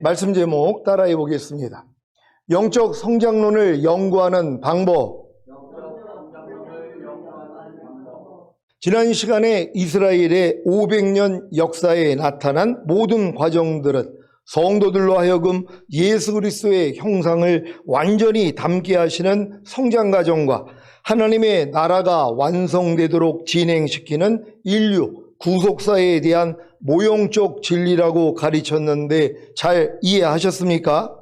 말씀 제목 따라해 보겠습니다. 영적 성장론을 연구하는 방법. 지난 시간에 이스라엘의 500년 역사에 나타난 모든 과정들은 성도들로 하여금 예수 그리스도의 형상을 완전히 담게 하시는 성장 과정과 하나님의 나라가 완성되도록 진행시키는 인류 구속사에 대한 모형적 진리라고 가르쳤는데 잘 이해하셨습니까?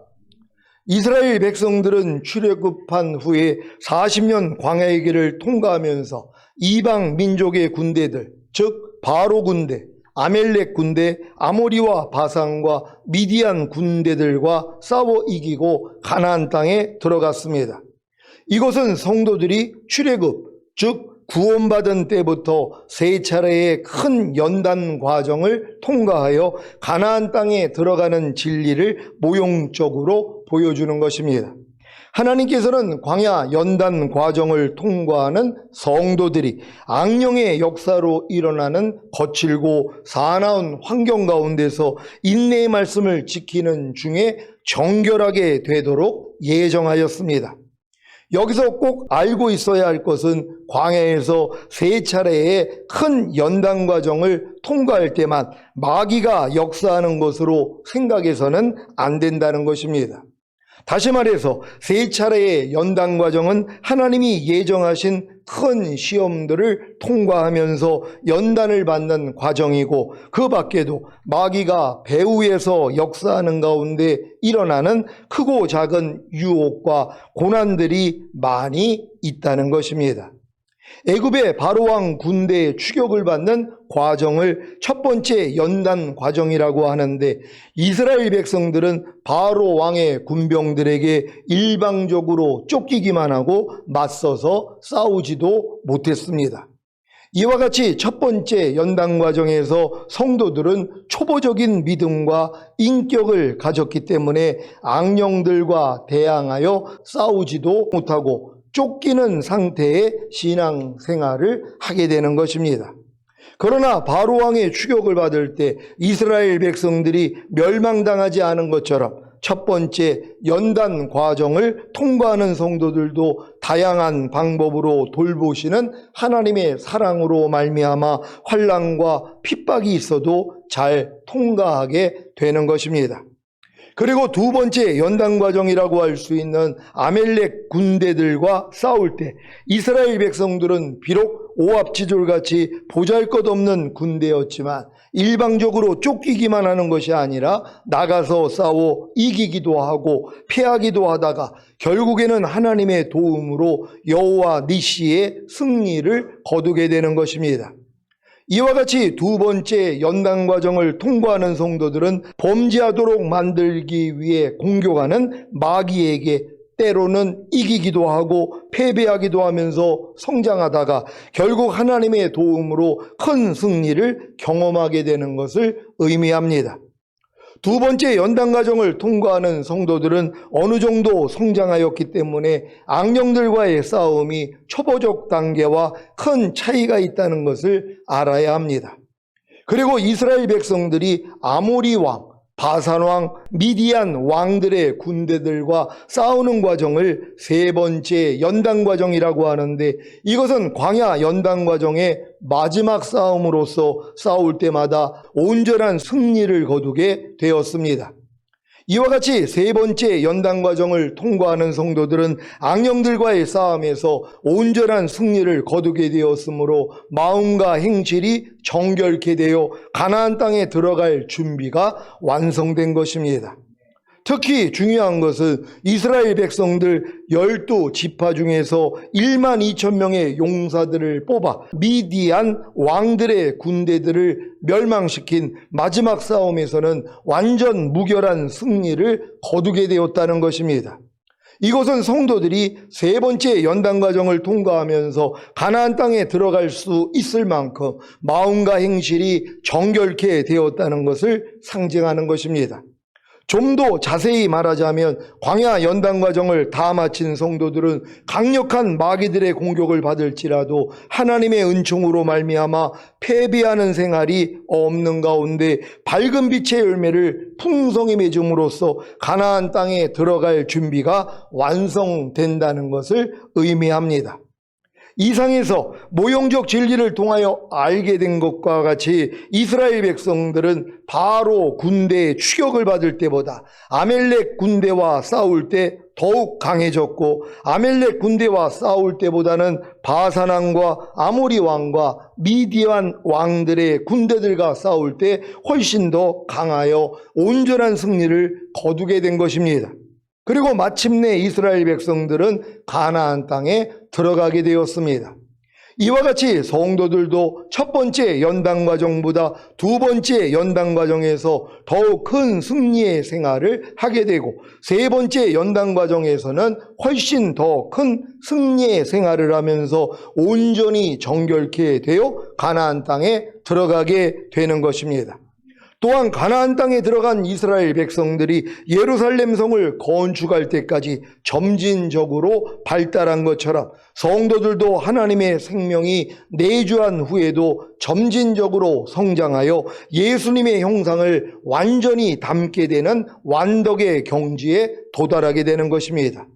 이스라엘 백성들은 출애굽한 후에 40년 광야의 길을 통과하면서 이방 민족의 군대들, 즉 바로 군대, 아멜렉 군대, 아모리와 바산과 미디안 군대들과 싸워 이기고 가나안 땅에 들어갔습니다. 이것은 성도들이 출애굽, 즉 구원받은 때부터 세 차례의 큰 연단 과정을 통과하여 가나안 땅에 들어가는 진리를 모형적으로 보여주는 것입니다. 하나님께서는 광야 연단 과정을 통과하는 성도들이 악령의 역사로 일어나는 거칠고 사나운 환경 가운데서 인내의 말씀을 지키는 중에 정결하게 되도록 예정하였습니다. 여기서 꼭 알고 있어야 할 것은 광야에서 세 차례의 큰 연단 과정을 통과할 때만 마귀가 역사하는 것으로 생각해서는 안 된다는 것입니다. 다시 말해서 세 차례의 연단 과정은 하나님이 예정하신 큰 시험들을 통과하면서 연단을 받는 과정이고, 그 밖에도 마귀가 배후에서 역사하는 가운데 일어나는 크고 작은 유혹과 고난들이 많이 있다는 것입니다. 애굽의 바로왕 군대의 추격을 받는 과정을 첫 번째 연단 과정이라고 하는데, 이스라엘 백성들은 바로 왕의 군병들에게 일방적으로 쫓기기만 하고 맞서서 싸우지도 못했습니다. 이와 같이 첫 번째 연단 과정에서 성도들은 초보적인 믿음과 인격을 가졌기 때문에 악령들과 대항하여 싸우지도 못하고 쫓기는 상태의 신앙생활을 하게 되는 것입니다. 그러나 바로왕의 추격을 받을 때 이스라엘 백성들이 멸망당하지 않은 것처럼 첫 번째 연단 과정을 통과하는 성도들도 다양한 방법으로 돌보시는 하나님의 사랑으로 말미암아 환난과 핍박이 있어도 잘 통과하게 되는 것입니다. 그리고 두 번째 연단 과정이라고 할 수 있는 아멜렉 군대들과 싸울 때 이스라엘 백성들은 비록 오합지졸같이 보잘것없는 군대였지만 일방적으로 쫓기기만 하는 것이 아니라 나가서 싸워 이기기도 하고 패하기도 하다가 결국에는 하나님의 도움으로 여호와 니시의 승리를 거두게 되는 것입니다. 이와 같이 두 번째 연단 과정을 통과하는 성도들은 범죄하도록 만들기 위해 공격하는 마귀에게 때로는 이기기도 하고 패배하기도 하면서 성장하다가 결국 하나님의 도움으로 큰 승리를 경험하게 되는 것을 의미합니다. 두 번째 연단 과정을 통과하는 성도들은 어느 정도 성장하였기 때문에 악령들과의 싸움이 초보적 단계와 큰 차이가 있다는 것을 알아야 합니다. 그리고 이스라엘 백성들이 아모리 왕, 바산 왕, 미디안 왕들의 군대들과 싸우는 과정을 세 번째 연단 과정이라고 하는데, 이것은 광야 연단 과정의 마지막 싸움으로서 싸울 때마다 온전한 승리를 거두게 되었습니다. 이와 같이 세 번째 연단 과정을 통과하는 성도들은 악령들과의 싸움에서 온전한 승리를 거두게 되었으므로 마음과 행실이 정결케 되어 가나안 땅에 들어갈 준비가 완성된 것입니다. 특히 중요한 것은 이스라엘 백성들 12지파 중에서 1만 2천 명의 용사들을 뽑아 미디안 왕들의 군대들을 멸망시킨 마지막 싸움에서는 완전 무결한 승리를 거두게 되었다는 것입니다. 이것은 성도들이 세 번째 연단 과정을 통과하면서 가나안 땅에 들어갈 수 있을 만큼 마음과 행실이 정결케 되었다는 것을 상징하는 것입니다. 좀 더 자세히 말하자면 광야 연단 과정을 다 마친 성도들은 강력한 마귀들의 공격을 받을지라도 하나님의 은총으로 말미암아 패배하는 생활이 없는 가운데 밝은 빛의 열매를 풍성히 맺음으로써 가나안 땅에 들어갈 준비가 완성된다는 것을 의미합니다. 이상에서 모형적 진리를 통하여 알게 된 것과 같이 이스라엘 백성들은 바로 군대의 추격을 받을 때보다 아멜렉 군대와 싸울 때 더욱 강해졌고, 아멜렉 군대와 싸울 때보다는 바산왕과 아모리 왕과 미디안 왕들의 군대들과 싸울 때 훨씬 더 강하여 온전한 승리를 거두게 된 것입니다. 그리고 마침내 이스라엘 백성들은 가나안 땅에 들어가게 되었습니다. 이와 같이 성도들도 첫 번째 연단 과정보다 두 번째 연단 과정에서 더욱 큰 승리의 생활을 하게 되고, 세 번째 연단 과정에서는 훨씬 더 큰 승리의 생활을 하면서 온전히 정결케 되어 가나안 땅에 들어가게 되는 것입니다. 또한 가나안 땅에 들어간 이스라엘 백성들이 예루살렘 성을 건축할 때까지 점진적으로 발달한 것처럼 성도들도 하나님의 생명이 내주한 후에도 점진적으로 성장하여 예수님의 형상을 완전히 담게 되는 완덕의 경지에 도달하게 되는 것입니다.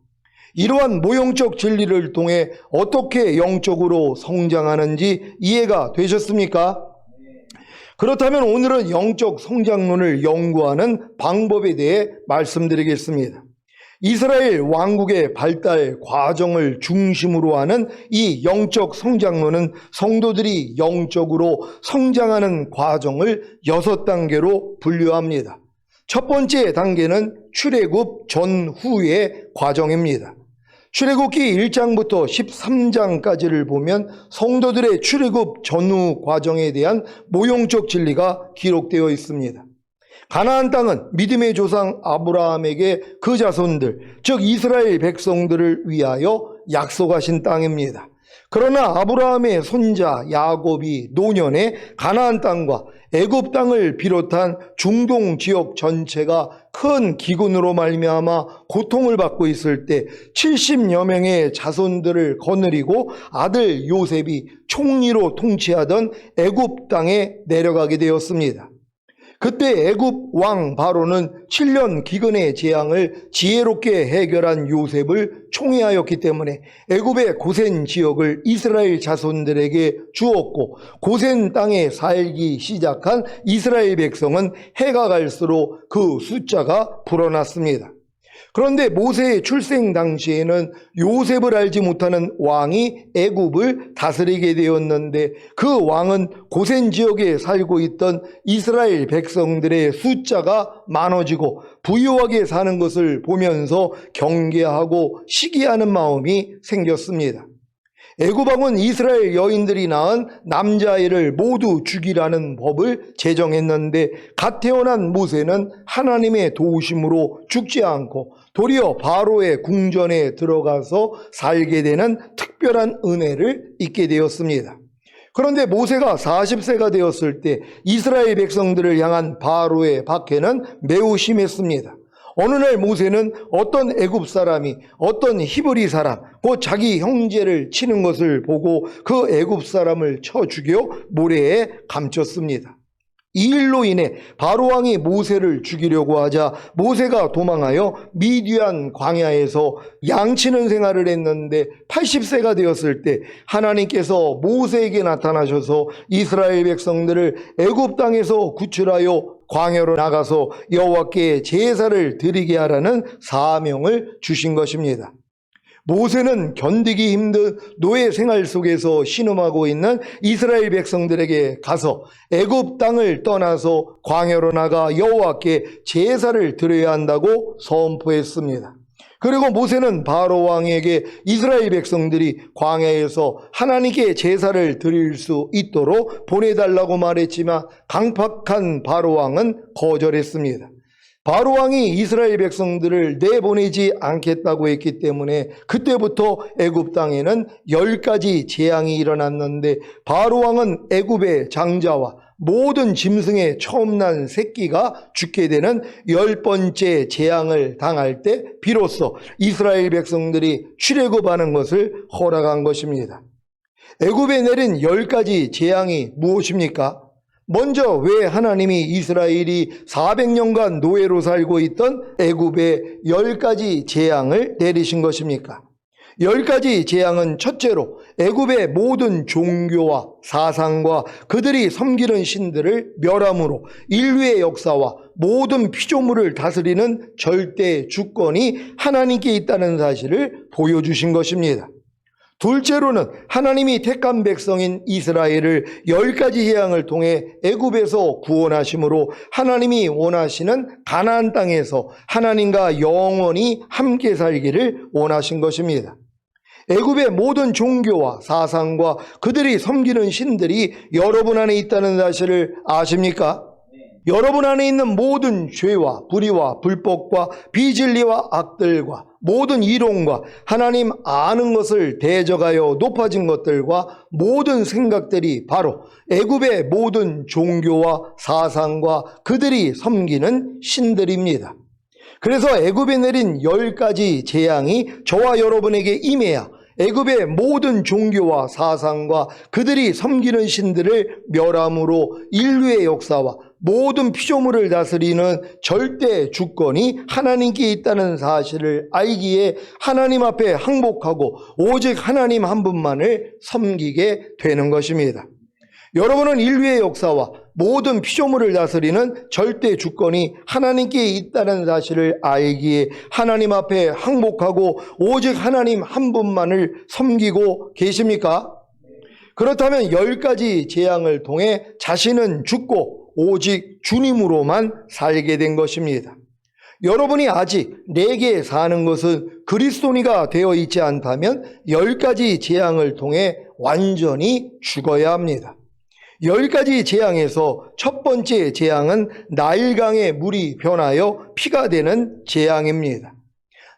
이러한 모형적 진리를 통해 어떻게 영적으로 성장하는지 이해가 되셨습니까? 그렇다면 오늘은 영적 성장론을 연구하는 방법에 대해 말씀드리겠습니다. 이스라엘 왕국의 발달 과정을 중심으로 하는 이 영적 성장론은 성도들이 영적으로 성장하는 과정을 6단계로 분류합니다. 첫 번째 단계는 출애굽 전후의 과정입니다. 출애굽기 1장부터 13장까지를 보면 성도들의 출애굽 전후 과정에 대한 모형적 진리가 기록되어 있습니다. 가나안 땅은 믿음의 조상 아브라함에게 그 자손들, 즉 이스라엘 백성들을 위하여 약속하신 땅입니다. 그러나 아브라함의 손자 야곱이 노년에 가나안 땅과 애굽 땅을 비롯한 중동 지역 전체가 큰 기근으로 말미암아 고통을 받고 있을 때 70여 명의 자손들을 거느리고 아들 요셉이 총리로 통치하던 애굽 땅에 내려가게 되었습니다. 그때 애굽 왕 바로는 7년 기근의 재앙을 지혜롭게 해결한 요셉을 총애하였기 때문에 애굽의 고센 지역을 이스라엘 자손들에게 주었고, 고센 땅에 살기 시작한 이스라엘 백성은 해가 갈수록 그 숫자가 불어났습니다. 그런데 모세의 출생 당시에는 요셉을 알지 못하는 왕이 애굽을 다스리게 되었는데, 그 왕은 고센 지역에 살고 있던 이스라엘 백성들의 숫자가 많아지고 부유하게 사는 것을 보면서 경계하고 시기하는 마음이 생겼습니다. 애굽 왕은 이스라엘 여인들이 낳은 남자아이를 모두 죽이라는 법을 제정했는데, 갓 태어난 모세는 하나님의 도우심으로 죽지 않고 도리어 바로의 궁전에 들어가서 살게 되는 특별한 은혜를 잊게 되었습니다. 그런데 모세가 40세가 되었을 때 이스라엘 백성들을 향한 바로의 박해는 매우 심했습니다. 어느 날 모세는 어떤 애굽 사람이 어떤 히브리 사람, 곧 자기 형제를 치는 것을 보고 그 애굽 사람을 쳐 죽여 모래에 감췄습니다. 이 일로 인해 바로 왕이 모세를 죽이려고 하자 모세가 도망하여 미디안 광야에서 양치는 생활을 했는데 80세가 되었을 때 하나님께서 모세에게 나타나셔서 이스라엘 백성들을 애굽 땅에서 구출하여 광야로 나가서 여호와께 제사를 드리게 하라는 사명을 주신 것입니다. 모세는 견디기 힘든 노예 생활 속에서 신음하고 있는 이스라엘 백성들에게 가서 애굽 땅을 떠나서 광야로 나가 여호와께 제사를 드려야 한다고 선포했습니다. 그리고 모세는 바로 왕에게 이스라엘 백성들이 광야에서 하나님께 제사를 드릴 수 있도록 보내달라고 말했지만 강팍한 바로 왕은 거절했습니다. 바로 왕이 이스라엘 백성들을 내보내지 않겠다고 했기 때문에 그때부터 애굽 땅에는 10가지 재앙이 일어났는데, 바로 왕은 애굽의 장자와 모든 짐승의 처음 난 새끼가 죽게 되는 10번째 재앙을 당할 때 비로소 이스라엘 백성들이 출애굽하는 것을 허락한 것입니다. 애굽에 내린 10가지 재앙이 무엇입니까? 먼저 왜 하나님이 이스라엘이 400년간 노예로 살고 있던 애굽에 10가지 재앙을 내리신 것입니까? 10가지 재앙은 첫째로 애굽의 모든 종교와 사상과 그들이 섬기는 신들을 멸함으로 인류의 역사와 모든 피조물을 다스리는 절대 주권이 하나님께 있다는 사실을 보여주신 것입니다. 둘째로는 하나님이 택한 백성인 이스라엘을 10가지 재앙을 통해 애굽에서 구원하심으로 하나님이 원하시는 가나안 땅에서 하나님과 영원히 함께 살기를 원하신 것입니다. 애굽의 모든 종교와 사상과 그들이 섬기는 신들이 여러분 안에 있다는 사실을 아십니까? 여러분 안에 있는 모든 죄와 불의와 불법과 비진리와 악들과 모든 이론과 하나님 아는 것을 대적하여 높아진 것들과 모든 생각들이 바로 애굽의 모든 종교와 사상과 그들이 섬기는 신들입니다. 그래서 애굽에 내린 10가지 재앙이 저와 여러분에게 임해야 애굽의 모든 종교와 사상과 그들이 섬기는 신들을 멸함으로 인류의 역사와 모든 피조물을 다스리는 절대 주권이 하나님께 있다는 사실을 알기에 하나님 앞에 항복하고 오직 하나님 한 분만을 섬기게 되는 것입니다. 여러분은 인류의 역사와 모든 피조물을 다스리는 절대 주권이 하나님께 있다는 사실을 알기에 하나님 앞에 항복하고 오직 하나님 한 분만을 섬기고 계십니까? 그렇다면 10가지 재앙을 통해 자신은 죽고 오직 주님으로만 살게 된 것입니다. 여러분이 아직 내게 사는 것은 그리스도니가 되어 있지 않다면 10가지 재앙을 통해 완전히 죽어야 합니다. 10가지 재앙에서 첫 번째 재앙은 나일강의 물이 변하여 피가 되는 재앙입니다.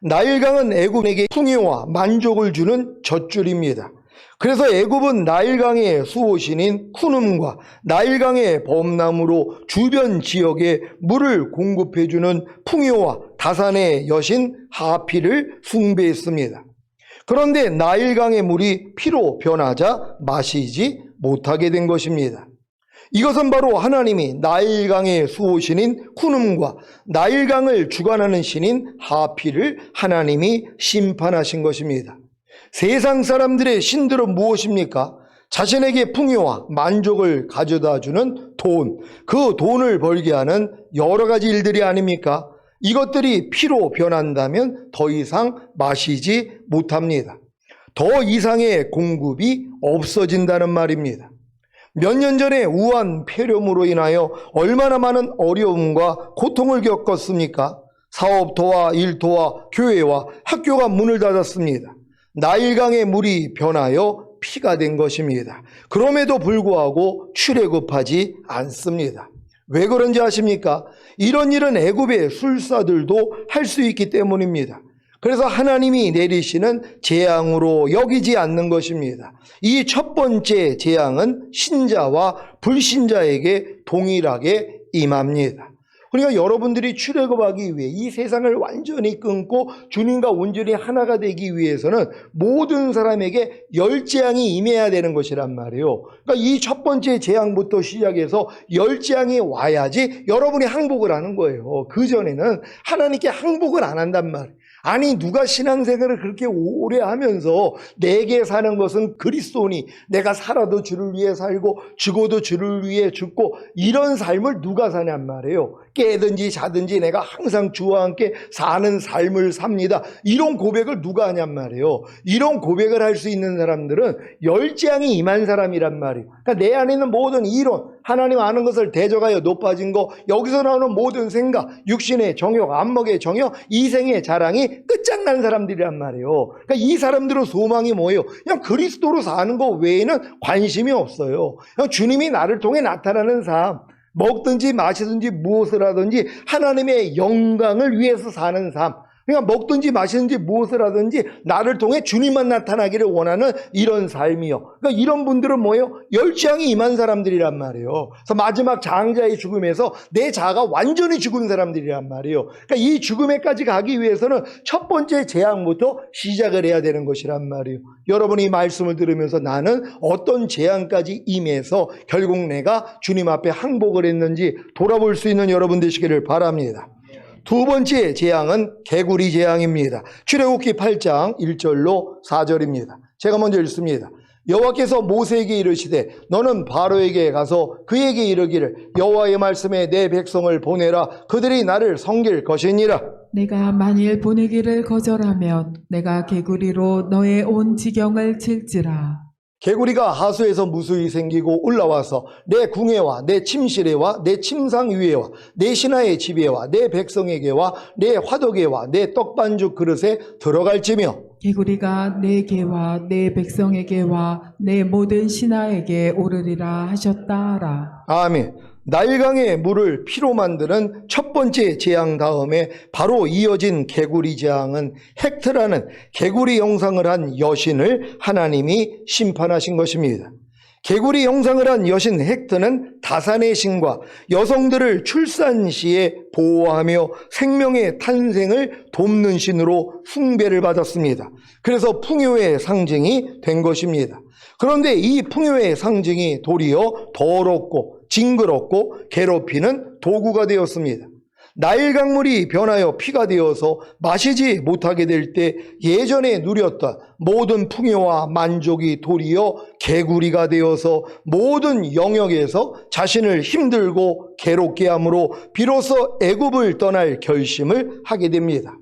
나일강은 애굽에게 풍요와 만족을 주는 젖줄입니다. 그래서 애굽은 나일강의 수호신인 쿠눔과 나일강의 범람으로 주변 지역에 물을 공급해주는 풍요와 다산의 여신 하피를 숭배했습니다. 그런데 나일강의 물이 피로 변하자 마시지 못하게 된 것입니다. 이것은 바로 하나님이 나일강의 수호신인 쿠눔과 나일강을 주관하는 신인 하피를 하나님이 심판하신 것입니다. 세상 사람들의 신들은 무엇입니까? 자신에게 풍요와 만족을 가져다 주는 돈, 그 돈을 벌게 하는 여러 가지 일들이 아닙니까? 이것들이 피로 변한다면 더 이상 마시지 못합니다. 더 이상의 공급이 없어진다는 말입니다. 몇 년 전에 우한 폐렴으로 인하여 얼마나 많은 어려움과 고통을 겪었습니까? 사업터와 일터와 교회와 학교가 문을 닫았습니다. 나일강의 물이 변하여 피가 된 것입니다. 그럼에도 불구하고 출애굽하지 않습니다. 왜 그런지 아십니까? 이런 일은 애굽의 술사들도 할 수 있기 때문입니다. 그래서 하나님이 내리시는 재앙으로 여기지 않는 것입니다. 이 첫 번째 재앙은 신자와 불신자에게 동일하게 임합니다. 그러니까 여러분들이 출애굽하기 위해 이 세상을 완전히 끊고 주님과 온전히 하나가 되기 위해서는 모든 사람에게 10재앙이 임해야 되는 것이란 말이에요. 그러니까 이 첫 번째 재앙부터 시작해서 10재앙이 와야지 여러분이 항복을 하는 거예요. 그전에는 하나님께 항복을 안 한단 말이에요. 아니 누가 신앙생활을 그렇게 오래 하면서 내게 사는 것은 그리스도니 내가 살아도 주를 위해 살고 죽어도 주를 위해 죽고 이런 삶을 누가 사냔 말이에요. 깨든지 자든지 내가 항상 주와 함께 사는 삶을 삽니다. 이런 고백을 누가 하냔 말이에요. 이런 고백을 할 수 있는 사람들은 10재앙이 임한 사람이란 말이에요. 그러니까 내 안에 있는 모든 이론, 하나님 아는 것을 대적하여 높아진 거, 여기서 나오는 모든 생각, 육신의 정욕, 안목의 정욕, 이생의 자랑이 끝장난 사람들이란 말이에요. 그러니까 이 사람들의 소망이 뭐예요? 그냥 그리스도로 사는 거 외에는 관심이 없어요. 그냥 주님이 나를 통해 나타나는 삶, 먹든지 마시든지 무엇을 하든지 하나님의 영광을 위해서 사는 삶. 그러니까 먹든지 마시든지 무엇을 하든지 나를 통해 주님만 나타나기를 원하는 이런 삶이요. 그러니까 이런 분들은 뭐예요? 열정이 임한 사람들이란 말이에요. 그래서 마지막 장자의 죽음에서 내 자아가 완전히 죽은 사람들이란 말이에요. 그러니까 이 죽음에까지 가기 위해서는 첫 번째 재앙부터 시작을 해야 되는 것이란 말이에요. 여러분이 이 말씀을 들으면서 나는 어떤 재앙까지 임해서 결국 내가 주님 앞에 항복을 했는지 돌아볼 수 있는 여러분 되시기를 바랍니다. 두 번째 재앙은 개구리 재앙입니다. 출애굽기 8장 1절로 4절입니다. 제가 먼저 읽습니다. 여호와께서 모세에게 이르시되 너는 바로에게 가서 그에게 이르기를 여호와의 말씀에 내 백성을 보내라. 그들이 나를 섬길 것이니라. 내가 만일 보내기를 거절하면 내가 개구리로 너의 온 지경을 칠지라. 개구리가 하수에서 무수히 생기고 올라와서 내 궁예와 내 침실에와 내 침상 위에와 내 신하의 집에와 내 백성에게와 내 화덕에와 내 떡반죽 그릇에 들어갈지며 개구리가 내 개와 내 백성에게와 내 모든 신하에게 오르리라 하셨다라. 아멘. 나일강의 물을 피로 만드는 첫 번째 재앙 다음에 바로 이어진 개구리 재앙은 헥트라는 개구리 형상을 한 여신을 하나님이 심판하신 것입니다. 개구리 형상을 한 여신 헥트는 다산의 신과 여성들을 출산 시에 보호하며 생명의 탄생을 돕는 신으로 숭배를 받았습니다. 그래서 풍요의 상징이 된 것입니다. 그런데 이 풍요의 상징이 도리어 더럽고 징그럽고 괴롭히는 도구가 되었습니다. 나일강물이 변하여 피가 되어서 마시지 못하게 될 때 예전에 누렸던 모든 풍요와 만족이 도리어 개구리가 되어서 모든 영역에서 자신을 힘들고 괴롭게 함으로 비로소 애굽을 떠날 결심을 하게 됩니다.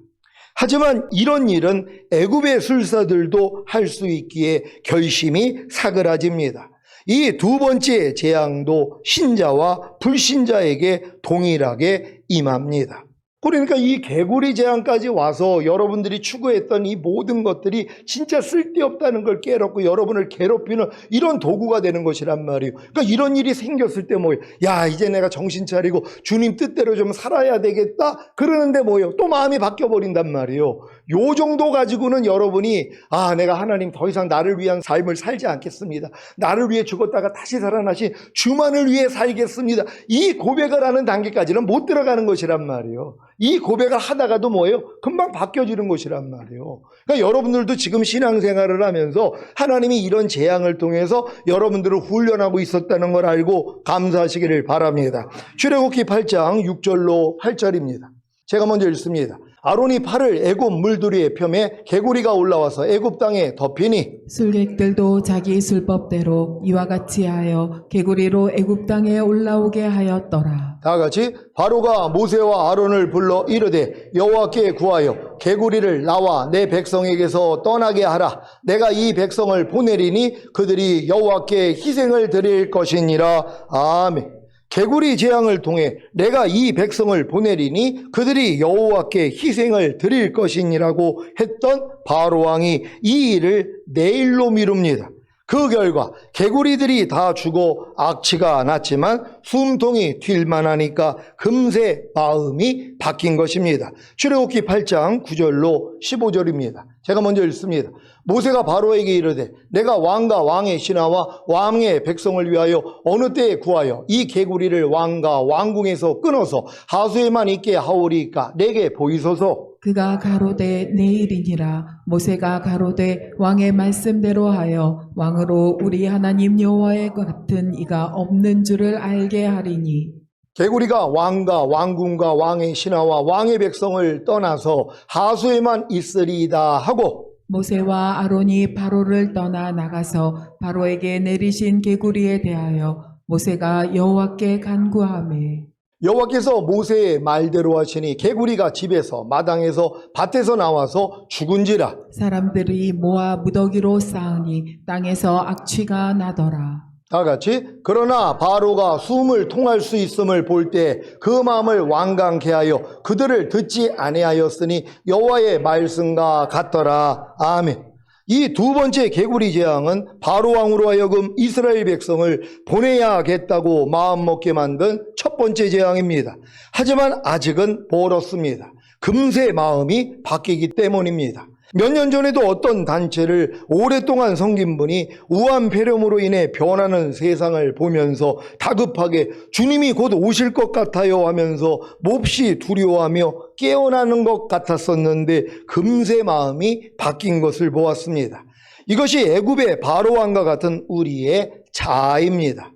하지만 이런 일은 애굽의 술사들도 할 수 있기에 결심이 사그라집니다. 이 두 번째 재앙도 신자와 불신자에게 동일하게 임합니다. 그러니까 이 개구리 재앙까지 와서 여러분들이 추구했던 이 모든 것들이 진짜 쓸데없다는 걸 깨닫고 여러분을 괴롭히는 이런 도구가 되는 것이란 말이에요. 그러니까 이런 일이 생겼을 때 뭐예요? 야, 이제 내가 정신 차리고 주님 뜻대로 좀 살아야 되겠다. 그러는데 뭐예요? 또 마음이 바뀌어버린단 말이에요. 요 정도 가지고는 여러분이 내가 하나님 더 이상 나를 위한 삶을 살지 않겠습니다. 나를 위해 죽었다가 다시 살아나신 주만을 위해 살겠습니다. 이 고백을 하는 단계까지는 못 들어가는 것이란 말이에요. 이 고백을 하다가도 뭐예요? 금방 바뀌어지는 것이란 말이에요. 그러니까 여러분들도 지금 신앙생활을 하면서 하나님이 이런 재앙을 통해서 여러분들을 훈련하고 있었다는 걸 알고 감사하시기를 바랍니다. 출애굽기 8장 6절로 8절입니다. 제가 먼저 읽습니다. 아론이 팔을 애굽 물두리에 펴매 개구리가 올라와서 애굽 땅에 덮이니 술객들도 자기 술법대로 이와 같이 하여 개구리로 애굽 땅에 올라오게 하였더라. 다 같이 바로가 모세와 아론을 불러 이르되 여호와께 구하여 개구리를 나와 내 백성에게서 떠나게 하라. 내가 이 백성을 보내리니 그들이 여호와께 희생을 드릴 것이니라. 아멘. 개구리 재앙을 통해 내가 이 백성을 보내리니 그들이 여호와께 희생을 드릴 것이니라고 했던 바로 왕이 이 일을 내일로 미룹니다. 그 결과 개구리들이 다 죽어 악취가 났지만 숨통이 튈만 하니까 금세 마음이 바뀐 것입니다. 출애굽기 8장 9절로 15절입니다. 제가 먼저 읽습니다. 모세가 바로에게 이르되 내가 왕과 왕의 신하와 왕의 백성을 위하여 어느 때에 구하여 이 개구리를 왕과 왕궁에서 끊어서 하수에만 있게 하오리까 내게 보이소서. 그가 가로되 내일이니라. 모세가 가로되 왕의 말씀대로 하여 왕으로 우리 하나님 여호와의 같은 이가 없는 줄을 알게 하리니. 개구리가 왕과 왕궁과 왕의 신하와 왕의 백성을 떠나서 하수에만 있으리이다 하고 모세와 아론이 바로를 떠나 나가서 바로에게 내리신 개구리에 대하여 모세가 여호와께 간구하매 여호와께서 모세의 말대로 하시니 개구리가 집에서 마당에서 밭에서 나와서 죽은지라. 사람들이 모아 무더기로 쌓으니 땅에서 악취가 나더라. 다 같이 그러나 바로가 숨을 통할 수 있음을 볼 때 그 마음을 완강케 하여 그들을 듣지 아니하였으니 여호와의 말씀과 같더라. 아멘. 이 두 번째 개구리 재앙은 바로 왕으로 하여금 이스라엘 백성을 보내야겠다고 마음먹게 만든 첫 번째 재앙입니다. 하지만 아직은 멀었습니다. 금세 마음이 바뀌기 때문입니다. 몇 년 전에도 어떤 단체를 오랫동안 섬긴 분이 우한 폐렴으로 인해 변하는 세상을 보면서 다급하게 주님이 곧 오실 것 같아요 하면서 몹시 두려워하며 깨어나는 것 같았었는데 금세 마음이 바뀐 것을 보았습니다. 이것이 애굽의 바로 왕과 같은 우리의 자아입니다.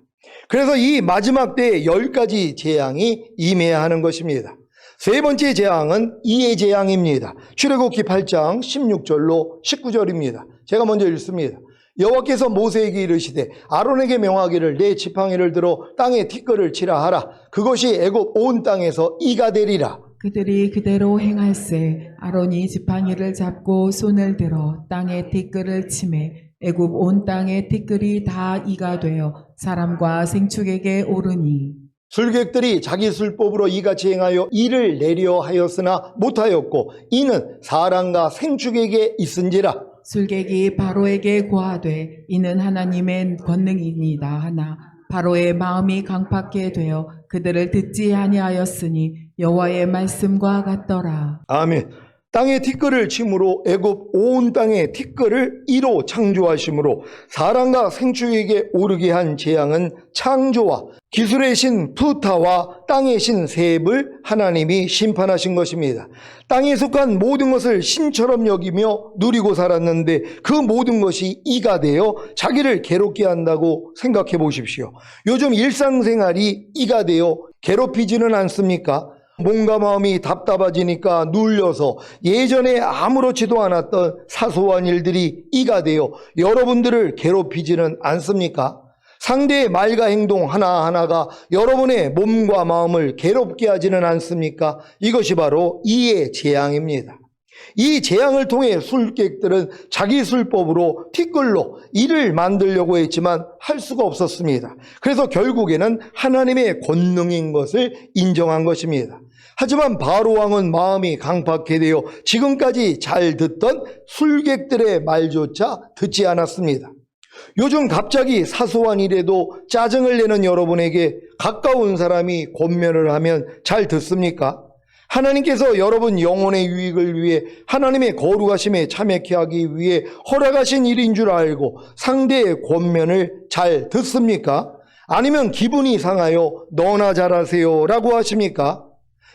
그래서 이 마지막 때에 10가지 재앙이 임해야 하는 것입니다. 세 번째 재앙은 이의 재앙입니다. 출애굽기 8장 16절로 19절입니다. 제가 먼저 읽습니다. 여호와께서 모세에게 이르시되 아론에게 명하기를 내 지팡이를 들어 땅에 티끌을 치라 하라. 그것이 애굽 온 땅에서 이가 되리라. 그들이 그대로 행할세. 아론이 지팡이를 잡고 손을 들어 땅에 티끌을 치매 애굽 온 땅의 티끌이 다 이가 되어 사람과 생축에게 오르니. 술객들이 자기 술법으로 이같이 행하여 이를 내려 하였으나 못하였고 이는 사람과 생축에게 있은지라. 술객이 바로에게 고하되 이는 하나님의 권능이니이다 하나 바로의 마음이 강팍해 되어 그들을 듣지 아니하였으니 여호와의 말씀과 같더라. 아멘. 땅에 티끌을 침으로 애굽 온 땅에 티끌을 이로 창조하심으로 사람과 생축에게 오르게 한 재앙은 창조와 기술의 신 푸타와 땅의 신 셉을 하나님이 심판하신 것입니다. 땅에 속한 모든 것을 신처럼 여기며 누리고 살았는데 그 모든 것이 이가 되어 자기를 괴롭게 한다고 생각해 보십시오. 요즘 일상생활이 이가 되어 괴롭히지는 않습니까? 몸과 마음이 답답해지니까 눌려서 예전에 아무렇지도 않았던 사소한 일들이 이가 되어 여러분들을 괴롭히지는 않습니까? 상대의 말과 행동 하나하나가 여러분의 몸과 마음을 괴롭게 하지는 않습니까? 이것이 바로 이의 재앙입니다. 이 재앙을 통해 술객들은 자기 술법으로 티끌로 이를 만들려고 했지만 할 수가 없었습니다. 그래서 결국에는 하나님의 권능인 것을 인정한 것입니다. 하지만 바로 왕은 마음이 강팍해 되어 지금까지 잘 듣던 술객들의 말조차 듣지 않았습니다. 요즘 갑자기 사소한 일에도 짜증을 내는 여러분에게 가까운 사람이 권면을 하면 잘 듣습니까? 하나님께서 여러분 영혼의 유익을 위해 하나님의 거룩하심에 참여케 하기 위해 허락하신 일인 줄 알고 상대의 권면을 잘 듣습니까? 아니면 기분이 상하여 너나 잘하세요 라고 하십니까?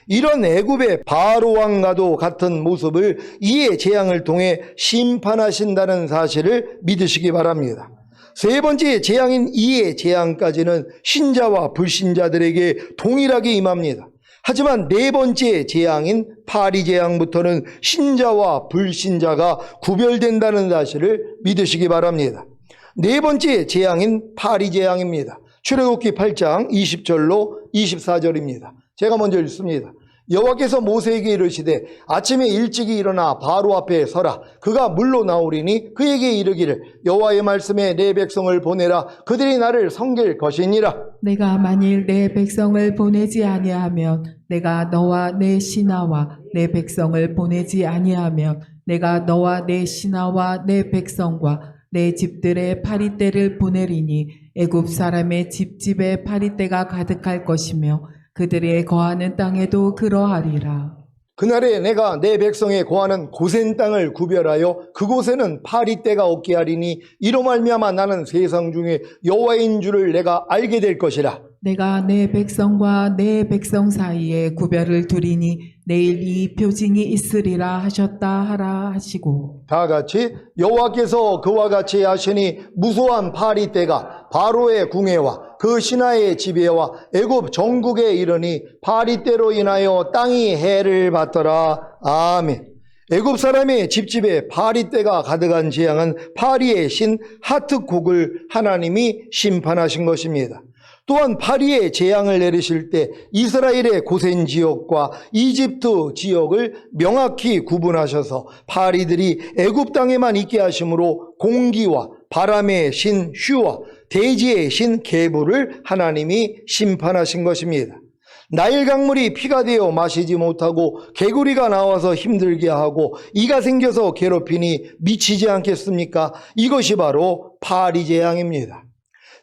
이런 애굽의 바로 왕과도 같은 모습을 이의 재앙을 통해 심판하신다는 사실을 믿으시기 바랍니다. 세 번째 재앙인 이의 재앙까지는 신자와 불신자들에게 동일하게 임합니다. 하지만 네 번째 재앙인 파리 재앙부터는 신자와 불신자가 구별된다는 사실을 믿으시기 바랍니다. 네 번째 재앙인 파리 재앙입니다. 출애굽기 8장 20절로 24절입니다. 제가 먼저 읽습니다. 여호와께서 모세에게 이르시되 아침에 일찍이 일어나 바로 앞에 서라. 그가 물로 나오리니 그에게 이르기를 여호와의 말씀에 내 백성을 보내라. 그들이 나를 섬길 것이니라. 내가 만일 내 백성을 보내지 아니하면 내가 너와 내 신하와 내 백성을 보내지 아니하면 내가 너와 내 신하와 내 백성과 내 집들의 파리떼를 보내리니 애굽 사람의 집집에 파리떼가 가득할 것이며 그들의 거하는 땅에도 그러하리라. 그날에 내가 내 백성의 거하는 고센 땅을 구별하여 그곳에는 파리떼가 없게 하리니 이로 말미암아 나는 세상 중에 여호와인 줄을 내가 알게 될 것이라. 내가 내 백성과 내 백성 사이에 구별을 두리니 내일 이 표징이 있으리라 하셨다 하라 하시고. 다 같이 여호와께서 그와 같이 하시니 무소한 파리떼가 바로의 궁예와 그 신하의 지배와 애굽 전국에 이르니 파리떼로 인하여 땅이 해를 받더라. 아멘. 애굽 사람의 집집에 파리떼가 가득한 재앙은 파리의 신 하특곡을 하나님이 심판하신 것입니다. 또한 파리의 재앙을 내리실 때 이스라엘의 고센 지역과 이집트 지역을 명확히 구분하셔서 파리들이 애굽 땅에만 있게 하심으로 공기와 바람의 신 슈와 대지의 신 게부를 하나님이 심판하신 것입니다. 나일 강물이 피가 되어 마시지 못하고 개구리가 나와서 힘들게 하고 이가 생겨서 괴롭히니 미치지 않겠습니까? 이것이 바로 파리 재앙입니다.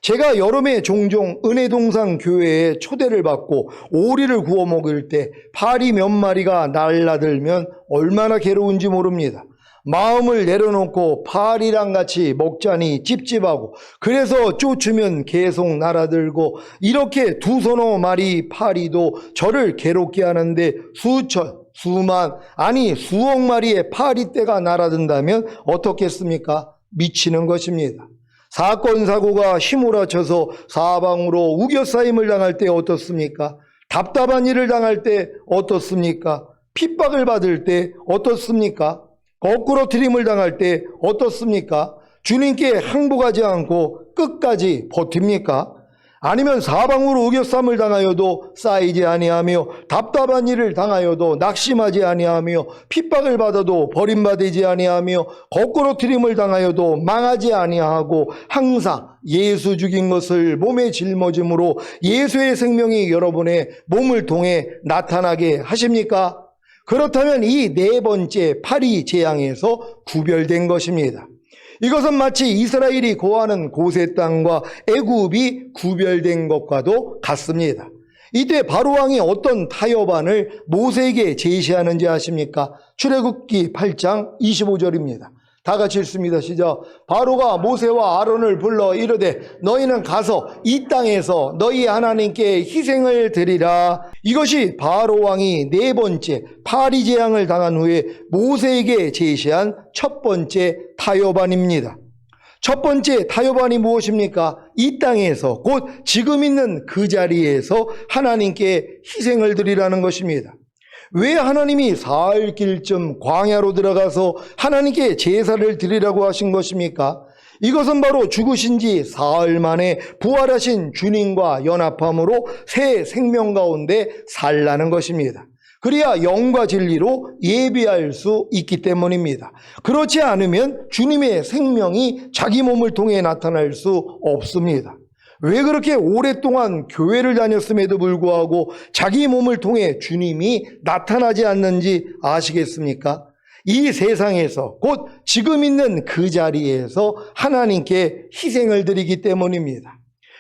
제가 여름에 종종 은혜동산 교회에 초대를 받고 오리를 구워 먹을 때 파리 몇 마리가 날라들면 얼마나 괴로운지 모릅니다. 마음을 내려놓고 파리랑 같이 먹자니 찝찝하고, 그래서 쫓으면 계속 날아들고, 이렇게 두서너 마리 파리도 저를 괴롭게 하는데 수천, 수만, 아니 수억 마리의 파리떼가 날아든다면 어떻겠습니까? 미치는 것입니다. 사건 사고가 휘몰아쳐서 사방으로 우겨싸임을 당할 때 어떻습니까? 답답한 일을 당할 때 어떻습니까? 핍박을 받을 때 어떻습니까? 거꾸로 트림을 당할 때 어떻습니까? 주님께 항복하지 않고 끝까지 버팁니까? 아니면 사방으로 우겨쌈을 당하여도 쌓이지 아니하며 답답한 일을 당하여도 낙심하지 아니하며 핍박을 받아도 버림받지 아니하며 거꾸로 트림을 당하여도 망하지 아니하고 항상 예수 죽인 것을 몸에 짊어짐으로 예수의 생명이 여러분의 몸을 통해 나타나게 하십니까? 그렇다면 이 네 번째 파리 재앙에서 구별된 것입니다. 이것은 마치 이스라엘이 거하는 고세 땅과 애굽이 구별된 것과도 같습니다. 이때 바로왕이 어떤 타협안을 모세에게 제시하는지 아십니까? 출애굽기 8장 25절입니다. 다 같이 읽습니다. 시작. 바로가 모세와 아론을 불러 이르되 너희는 가서 이 땅에서 너희 하나님께 희생을 드리라. 이것이 바로 왕이 네 번째 파리 재앙을 당한 후에 모세에게 제시한 첫 번째 타협안입니다. 첫 번째 타협안이 무엇입니까? 이 땅에서 곧 지금 있는 그 자리에서 하나님께 희생을 드리라는 것입니다. 왜 하나님이 사흘 길쯤 광야로 들어가서 하나님께 제사를 드리라고 하신 것입니까? 이것은 바로 죽으신 지 사흘 만에 부활하신 주님과 연합함으로 새 생명 가운데 살라는 것입니다. 그래야 영과 진리로 예비할 수 있기 때문입니다. 그렇지 않으면 주님의 생명이 자기 몸을 통해 나타날 수 없습니다. 왜 그렇게 오랫동안 교회를 다녔음에도 불구하고 자기 몸을 통해 주님이 나타나지 않는지 아시겠습니까? 이 세상에서 곧 지금 있는 그 자리에서 하나님께 희생을 드리기 때문입니다.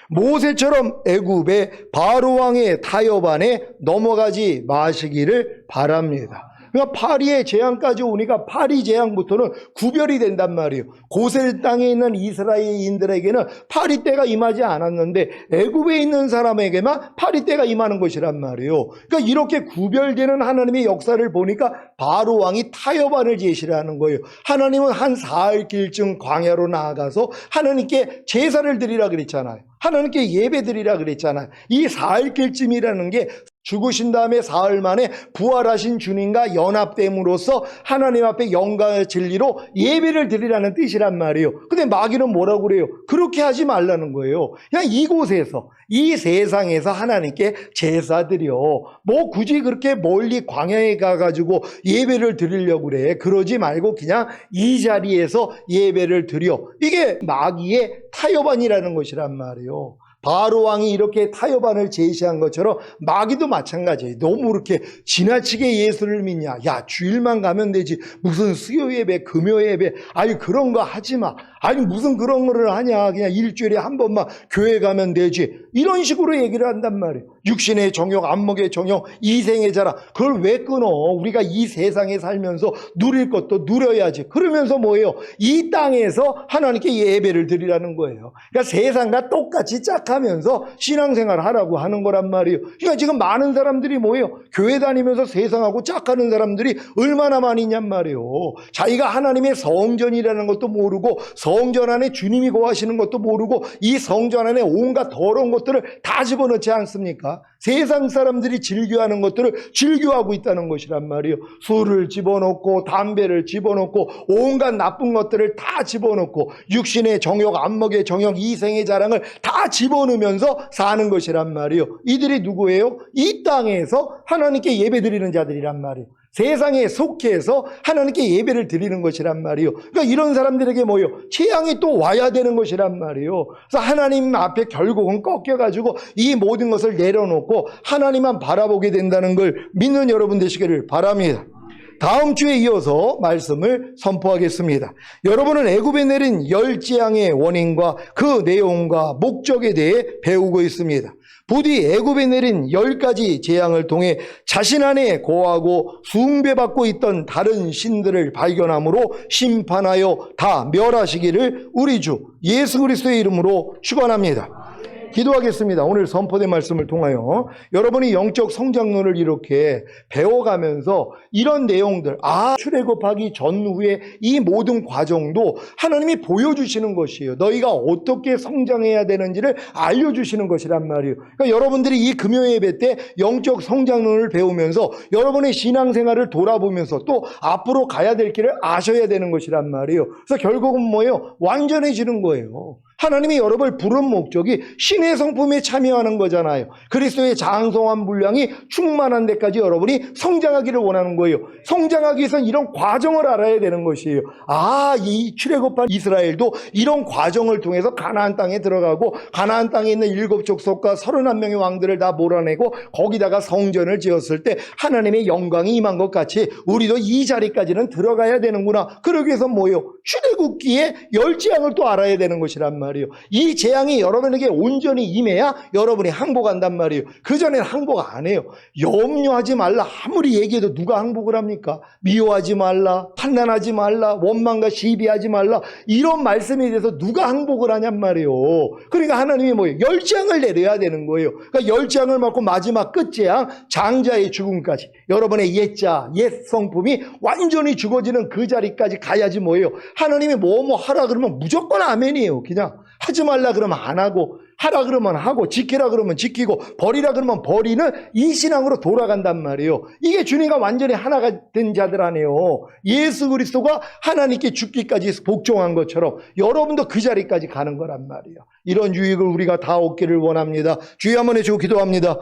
모세처럼 애굽의 바로왕의 타협안에 넘어가지 마시기를 바랍니다. 그러니까 파리의 재앙까지 오니까 파리 재앙부터는 구별이 된단 말이에요. 고셀 땅에 있는 이스라엘인들에게는 파리 때가 임하지 않았는데 애굽에 있는 사람에게만 파리 때가 임하는 것이란 말이에요. 그러니까 이렇게 구별되는 하나님의 역사를 보니까 바로 왕이 타협안을 제시를 하는 거예요. 하나님은 한 사흘 길쯤 광야로 나아가서 하나님께 제사를 드리라 그랬잖아요. 하나님께 예배 드리라 그랬잖아요. 이 사흘 길쯤이라는 게 죽으신 다음에 사흘 만에 부활하신 주님과 연합됨으로써 하나님 앞에 영광의 진리로 예배를 드리라는 뜻이란 말이에요. 근데 마귀는 뭐라고 그래요? 그렇게 하지 말라는 거예요. 그냥 이곳에서 이 세상에서 하나님께 제사 드려. 뭐 굳이 그렇게 멀리 광야에 가가지고 예배를 드리려고 그래. 그러지 말고 그냥 이 자리에서 예배를 드려. 이게 마귀의 타협안이라는 것이란 말이에요. 바로 왕이 이렇게 타협안을 제시한 것처럼 마귀도 마찬가지예요. 너무 이렇게 지나치게 예수를 믿냐? 야, 주일만 가면 되지. 무슨 수요 예배, 금요 예배, 아니 그런 거 하지 마. 아니 무슨 그런 거를 하냐? 그냥 일주일에 한 번만 교회 가면 되지. 이런 식으로 얘기를 한단 말이에요. 육신의 정욕, 안목의 정욕, 이생의 자랑. 그걸 왜 끊어? 우리가 이 세상에 살면서 누릴 것도 누려야지. 그러면서 뭐예요? 이 땅에서 하나님께 예배를 드리라는 거예요. 그러니까 세상과 똑같이 짝하면서 신앙생활을 하라고 하는 거란 말이에요. 그러니까 지금 많은 사람들이 뭐예요? 교회 다니면서 세상하고 짝하는 사람들이 얼마나 많이 있냔 말이에요. 자기가 하나님의 성전이라는 것도 모르고 성전 안에 주님이 거하시는 것도 모르고 이 성전 안에 온갖 더러운 것들을 다 집어넣지 않습니까? 세상 사람들이 즐겨하는 것들을 즐겨하고 있다는 것이란 말이에요. 술을 집어넣고 담배를 집어넣고 온갖 나쁜 것들을 다 집어넣고 육신의 정욕, 안목의 정욕, 이생의 자랑을 다 집어넣으면서 사는 것이란 말이에요. 이들이 누구예요? 이 땅에서 하나님께 예배드리는 자들이란 말이에요. 세상에 속해서 하나님께 예배를 드리는 것이란 말이요. 그러니까 이런 사람들에게 뭐요? 재앙이 또 와야 되는 것이란 말이요. 그래서 하나님 앞에 결국은 꺾여가지고 이 모든 것을 내려놓고 하나님만 바라보게 된다는 걸 믿는 여러분 되시기를 바랍니다. 다음 주에 이어서 말씀을 선포하겠습니다. 여러분은 애굽에 내린 열 재앙의 원인과 그 내용과 목적에 대해 배우고 있습니다. 부디 애굽에 내린 10가지 재앙을 통해 자신 안에 거하고 숭배받고 있던 다른 신들을 발견함으로 심판하여 다 멸하시기를 우리 주 예수 그리스도의 이름으로 축원합니다. 기도하겠습니다. 오늘 선포된 말씀을 통하여 여러분이 영적 성장론을 이렇게 배워가면서 이런 내용들, 출애굽하기 전후에 이 모든 과정도 하나님이 보여주시는 것이에요. 너희가 어떻게 성장해야 되는지를 알려주시는 것이란 말이에요. 그러니까 여러분들이 이 금요 예배 때 영적 성장론을 배우면서 여러분의 신앙생활을 돌아보면서 또 앞으로 가야 될 길을 아셔야 되는 것이란 말이에요. 그래서 결국은 뭐예요? 완전해지는 거예요. 하나님이 여러분을 부른 목적이 신의 성품에 참여하는 거잖아요. 그리스도의 장성한 분량이 충만한 데까지 여러분이 성장하기를 원하는 거예요. 성장하기 위해서는 이런 과정을 알아야 되는 것이에요. 이 출애굽한 이스라엘도 이런 과정을 통해서 가나안 땅에 들어가고 가나안 땅에 있는 7족속과 31명의 왕들을 다 몰아내고 거기다가 성전을 지었을 때 하나님의 영광이 임한 것 같이 우리도 이 자리까지는 들어가야 되는구나. 그러기 위해서 뭐예요? 출애굽기에 열 재앙을 또 알아야 되는 것이란 말이에요. 이 재앙이 여러분에게 온전히 임해야 여러분이 항복한단 말이에요. 그전에는 항복 안 해요. 염려하지 말라. 아무리 얘기해도 누가 항복을 합니까? 미워하지 말라, 판단하지 말라, 원망과 시비하지 말라, 이런 말씀에 대해서 누가 항복을 하냔 말이에요. 그러니까 하나님이 뭐예요? 열 재앙을 내려야 되는 거예요. 그러니까 열 재앙을 맞고 마지막 끝재앙, 장자의 죽음까지 여러분의 옛자, 옛 성품이 완전히 죽어지는 그 자리까지 가야지 뭐예요? 하나님이 뭐뭐 하라 그러면 무조건 아멘이에요. 그냥 하지 말라 그러면 안 하고, 하라 그러면 하고, 지키라 그러면 지키고, 버리라 그러면 버리는 이 신앙으로 돌아간단 말이에요. 이게 주님과 완전히 하나가 된 자들 아니에요. 예수 그리스도가 하나님께 죽기까지 복종한 것처럼 여러분도 그 자리까지 가는 거란 말이에요. 이런 유익을 우리가 다 얻기를 원합니다. 주여 한번 해주고 기도합니다.